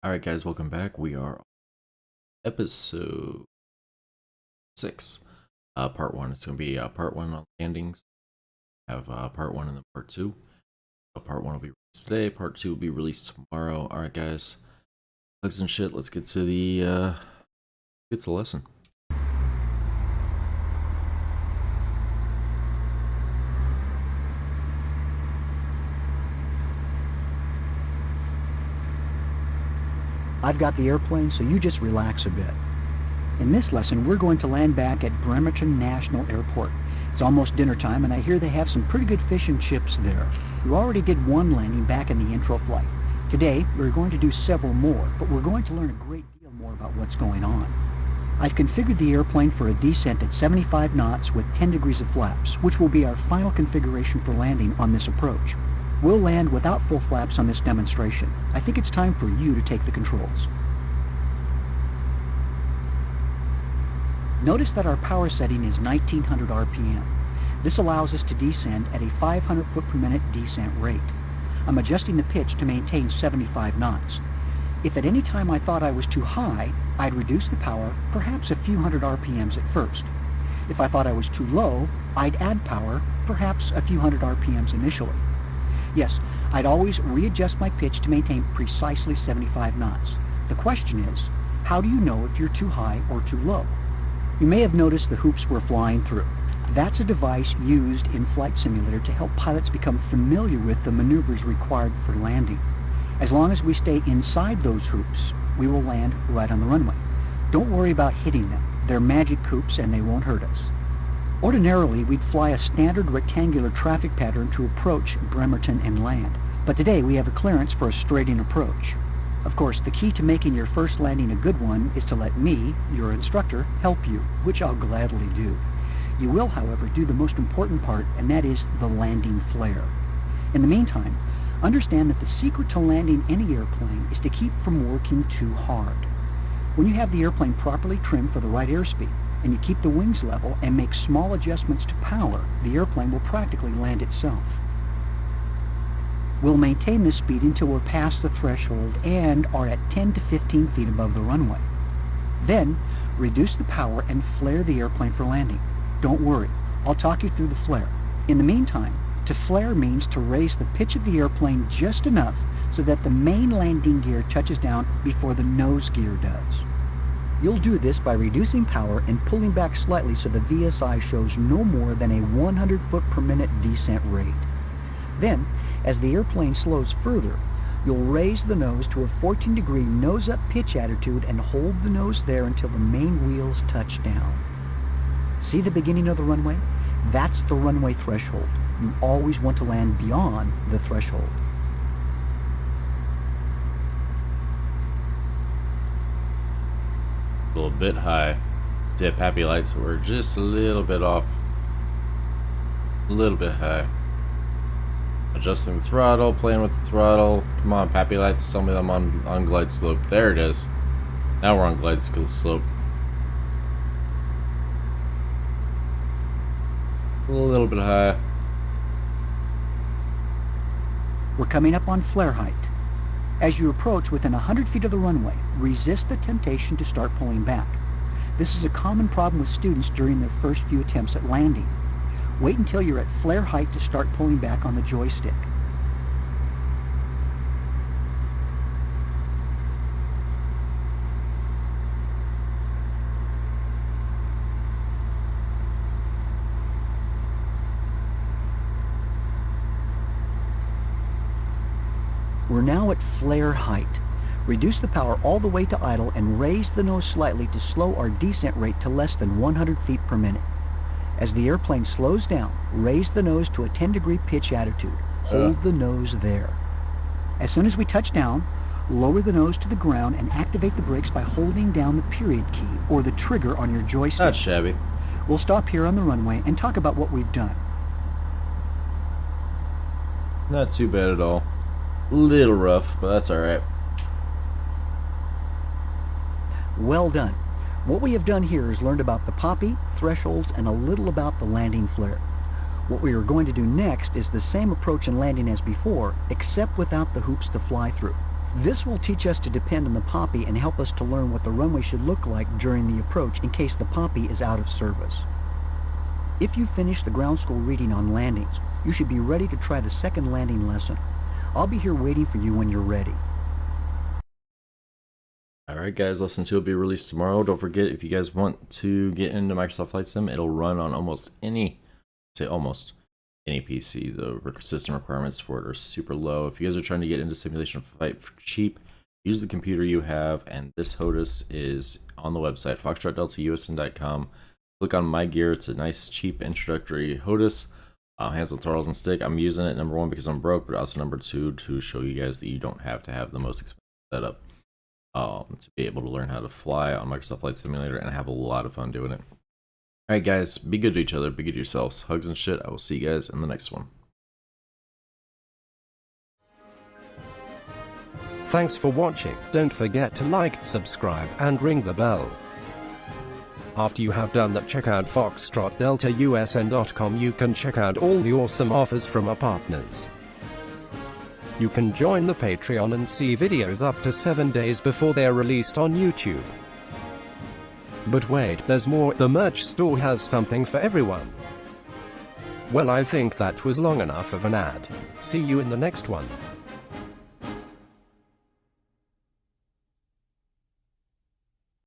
Alright guys, welcome back. We are on episode 6, part 1. It's going to be part 1 on landings. I have part 1 and then part 2. Part 1 will be released today, part 2 will be released tomorrow. Alright guys, plugs and shit, let's get to the lesson. I've got the airplane, so you just relax a bit. In this lesson, we're going to land back at Bremerton National Airport. It's almost dinner time, and I hear they have some pretty good fish and chips there. We already did one landing back in the intro flight. Today, we're going to do several more, but we're going to learn a great deal more about what's going on. I've configured the airplane for a descent at 75 knots with 10 degrees of flaps, which will be our final configuration for landing on this approach. We'll land without full flaps on this demonstration. I think it's time for you to take the controls. Notice that our power setting is 1900 RPM. This allows us to descend at a 500 foot per minute descent rate. I'm adjusting the pitch to maintain 75 knots. If at any time I thought I was too high, I'd reduce the power perhaps a few hundred RPMs at first. If I thought I was too low, I'd add power perhaps a few hundred RPMs initially. Yes, I'd always readjust my pitch to maintain precisely 75 knots. The question is, how do you know if you're too high or too low? You may have noticed the hoops we're flying through. That's a device used in Flight Simulator to help pilots become familiar with the maneuvers required for landing. As long as we stay inside those hoops, we will land right on the runway. Don't worry about hitting them. They're magic hoops and they won't hurt us. Ordinarily, we'd fly a standard rectangular traffic pattern to approach Bremerton and land, but today we have a clearance for a straight-in approach. Of course, the key to making your first landing a good one is to let me, your instructor, help you, which I'll gladly do. You will, however, do the most important part, and that is the landing flare. In the meantime, understand that the secret to landing any airplane is to keep from working too hard. When you have the airplane properly trimmed for the right airspeed, and you keep the wings level and make small adjustments to power, the airplane will practically land itself. We'll maintain this speed until we're past the threshold and are at 10 to 15 feet above the runway. Then, reduce the power and flare the airplane for landing. Don't worry, I'll talk you through the flare. In the meantime, to flare means to raise the pitch of the airplane just enough so that the main landing gear touches down before the nose gear does. You'll do this by reducing power and pulling back slightly so the VSI shows no more than a 100 foot per minute descent rate. Then, as the airplane slows further, you'll raise the nose to a 14-degree nose-up pitch attitude and hold the nose there until the main wheels touch down. See the beginning of the runway? That's the runway threshold. You always want to land beyond the threshold. A little bit high. Dip happy lights were just a little bit off. A little bit high. Adjusting the throttle, playing with the throttle. Come on, Pappy Lights, tell me I'm on glide slope. There it is. Now we're on glide slope. A little bit high. We're coming up on flare height. As you approach within 100 feet of the runway, resist the temptation to start pulling back. This is a common problem with students during their first few attempts at landing. Wait until you're at flare height to start pulling back on the joystick. We're now at flare height. Reduce the power all the way to idle and raise the nose slightly to slow our descent rate to less than 100 feet per minute. As the airplane slows down, raise the nose to a 10-degree pitch attitude. Hold the nose there. As soon as we touch down, lower the nose to the ground and activate the brakes by holding down the period key or the trigger on your joystick. Not shabby. We'll stop here on the runway and talk about what we've done. Not too bad at all. Little rough, but that's alright. Well done. What we have done here is learned about the poppy, thresholds, and a little about the landing flare. What we are going to do next is the same approach and landing as before, except without the hoops to fly through. This will teach us to depend on the Poppy and help us to learn what the runway should look like during the approach in case the Poppy is out of service. If you finish the ground school reading on landings, you should be ready to try the second landing lesson. I'll be here waiting for you when you're ready. Alright guys, lesson 2 will be released tomorrow. Don't forget, if you guys want to get into Microsoft Flight Sim, it'll run on almost any PC. The system requirements for it are super low. If you guys are trying to get into simulation flight for cheap, use the computer you have, and this HOTUS is on the website, foxtrotdeltausn.com. Click on My Gear. It's a nice, cheap, introductory HOTUS. Hands on throttles and stick. I'm using it, number 1, because I'm broke, but also number 2, to show you guys that you don't have to have the most expensive setup to be able to learn how to fly on Microsoft Flight Simulator and have a lot of fun doing it. Alright guys, be good to each other, be good to yourselves. Hugs and shit. I will see you guys in the next one. Thanks for watching. Don't forget to like, subscribe, and ring the bell. After you have done that, check out foxtrotdeltausn.com. You can check out all the awesome offers from our partners. You can join the Patreon and see videos up to 7 days before they're released on YouTube. But wait, there's more. The merch store has something for everyone. Well, I think that was long enough of an ad. See you in the next one.